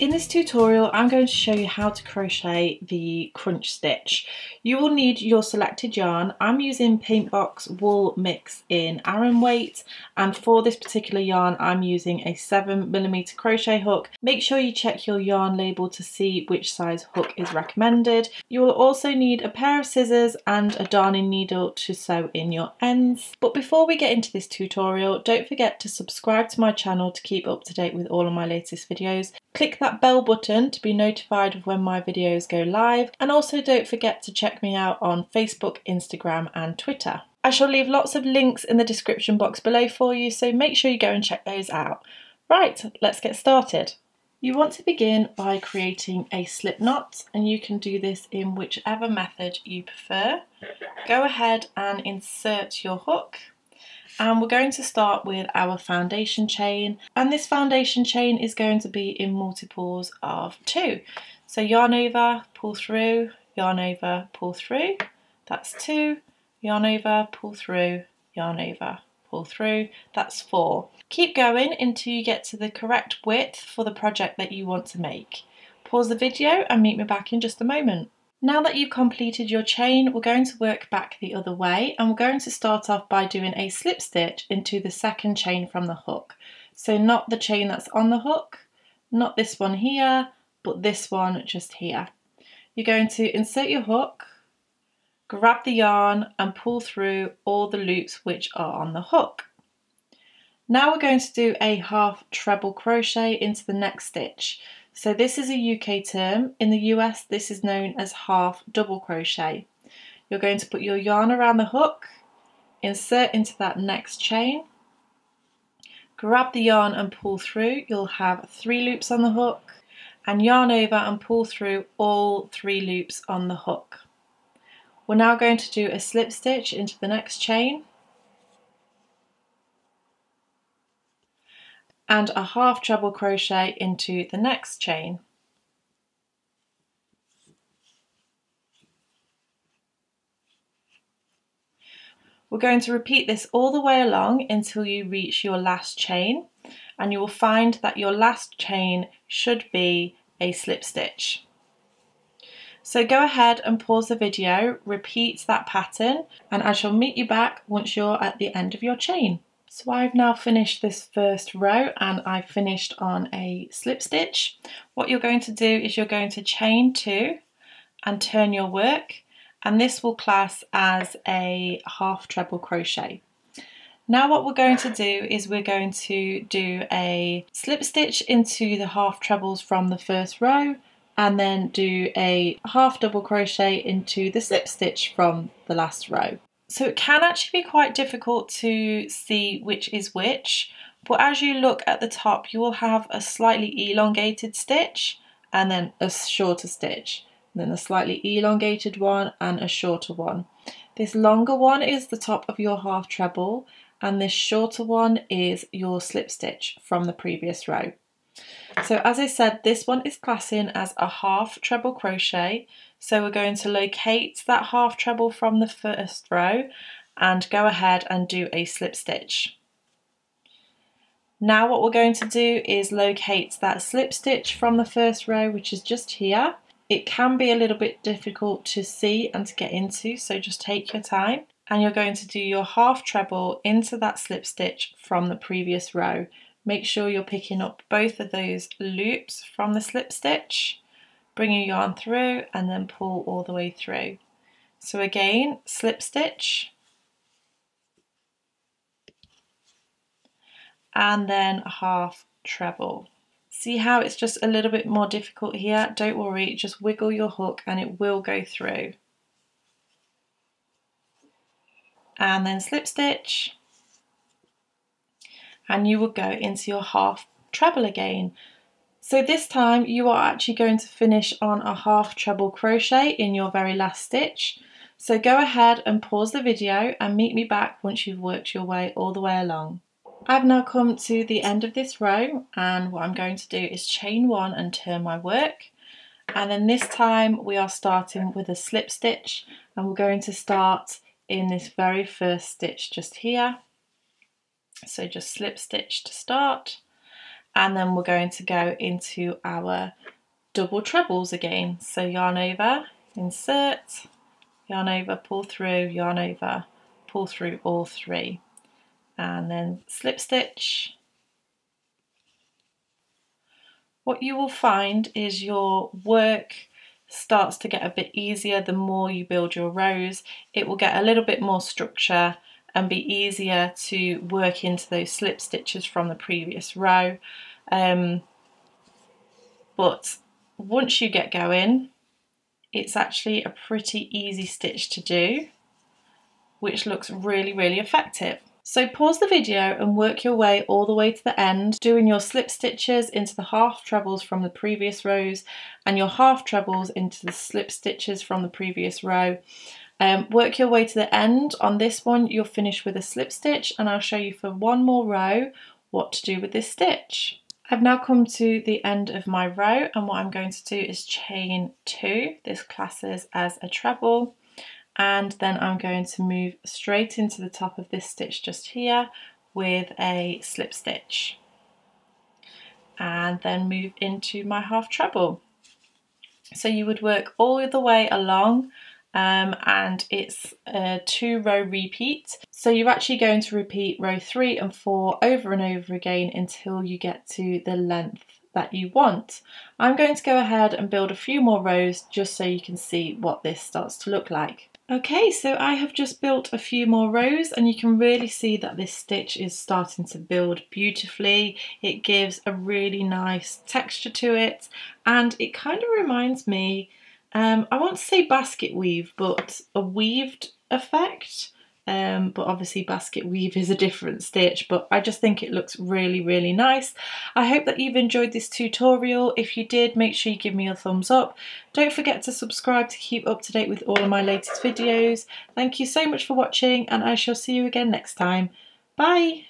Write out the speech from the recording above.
In this tutorial, I'm going to show you how to crochet the crunch stitch. You will need your selected yarn. I'm using Paintbox wool mix in Aran weight, and for this particular yarn I'm using a 7mm crochet hook. Make sure you check your yarn label to see which size hook is recommended. You will also need a pair of scissors and a darning needle to sew in your ends. But before we get into this tutorial, don't forget to subscribe to my channel to keep up to date with all of my latest videos. Click that bell button to be notified of when my videos go live, and also don't forget to check me out on Facebook, Instagram and Twitter. I shall leave lots of links in the description box below for you, so make sure you go and check those out. Right, let's get started. You want to begin by creating a slip knot, and you can do this in whichever method you prefer. Go ahead and insert your hook. And we're going to start with our foundation chain, and this foundation chain is going to be in multiples of 2. So yarn over, pull through, yarn over, pull through, that's 2, yarn over, pull through, yarn over, pull through, that's 4. Keep going until you get to the correct width for the project that you want to make. Pause the video and meet me back in just a moment. Now that you've completed your chain, we're going to work back the other way, and we're going to start off by doing a slip stitch into the second chain from the hook. So not the chain that's on the hook, not this one here, but this one just here. You're going to insert your hook, grab the yarn and pull through all the loops which are on the hook. Now we're going to do a half treble crochet into the next stitch. So this is a UK term. In the US this is known as half double crochet. You're going to put your yarn around the hook, insert into that next chain, grab the yarn and pull through. You'll have 3 loops on the hook, and yarn over and pull through all 3 loops on the hook. We're now going to do a slip stitch into the next chain and a half treble crochet into the next chain. We're going to repeat this all the way along until you reach your last chain, and you will find that your last chain should be a slip stitch. So go ahead and pause the video, repeat that pattern, and I shall meet you back once you're at the end of your chain. So I've now finished this first row and I've finished on a slip stitch. What you're going to do is you're going to chain 2 and turn your work, and this will class as a half treble crochet. Now what we're going to do is we're going to do a slip stitch into the half trebles from the first row, and then do a half double crochet into the slip stitch from the last row. So it can actually be quite difficult to see which is which, but as you look at the top you will have a slightly elongated stitch and then a shorter stitch, and then a slightly elongated one and a shorter one. This longer one is the top of your half treble, and this shorter one is your slip stitch from the previous row. So as I said, this one is classing as a half treble crochet, so we're going to locate that half treble from the first row and go ahead and do a slip stitch. Now what we're going to do is locate that slip stitch from the first row, which is just here. It can be a little bit difficult to see and to get into, so just take your time, and you're going to do your half treble into that slip stitch from the previous row. Make sure you're picking up both of those loops from the slip stitch, bring your yarn through and then pull all the way through. So again, slip stitch and then a half treble. See how it's just a little bit more difficult here? Don't worry, just wiggle your hook and it will go through. And then slip stitch, and you will go into your half treble again. So this time you are actually going to finish on a half treble crochet in your very last stitch. So go ahead and pause the video and meet me back once you've worked your way all the way along. I've now come to the end of this row, and what I'm going to do is chain 1 and turn my work, and then this time we are starting with a slip stitch, and we're going to start in this very first stitch just here. So just slip stitch to start, and then we're going to go into our double trebles again. So yarn over, insert, yarn over, pull through, yarn over, pull through all three, and then slip stitch. What you will find is your work starts to get a bit easier the more you build your rows. It will get a little bit more structure and be easier to work into those slip stitches from the previous row. But once you get going, it's actually a pretty easy stitch to do, which looks really, really effective. So pause the video and work your way all the way to the end, doing your slip stitches into the half trebles from the previous rows and your half trebles into the slip stitches from the previous row. Work your way to the end. On this one, you'll finish with a slip stitch, and I'll show you for one more row what to do with this stitch. I've now come to the end of my row, and what I'm going to do is chain 2. This classes as a treble. And then I'm going to move straight into the top of this stitch just here with a slip stitch, and then move into my half treble. So you would work all the way along, and it's a 2-row repeat. So you're actually going to repeat row 3 and 4 over and over again until you get to the length that you want. I'm going to go ahead and build a few more rows just so you can see what this starts to look like. Okay, so I have just built a few more rows, and you can really see that this stitch is starting to build beautifully. It gives a really nice texture to it, and it kind of reminds me, I won't say basket weave, but a weaved effect. But obviously basket weave is a different stitch, but I just think it looks really, really nice. I hope that you've enjoyed this tutorial. If you did, make sure you give me a thumbs up. Don't forget to subscribe to keep up to date with all of my latest videos. Thank you so much for watching, and I shall see you again next time. Bye!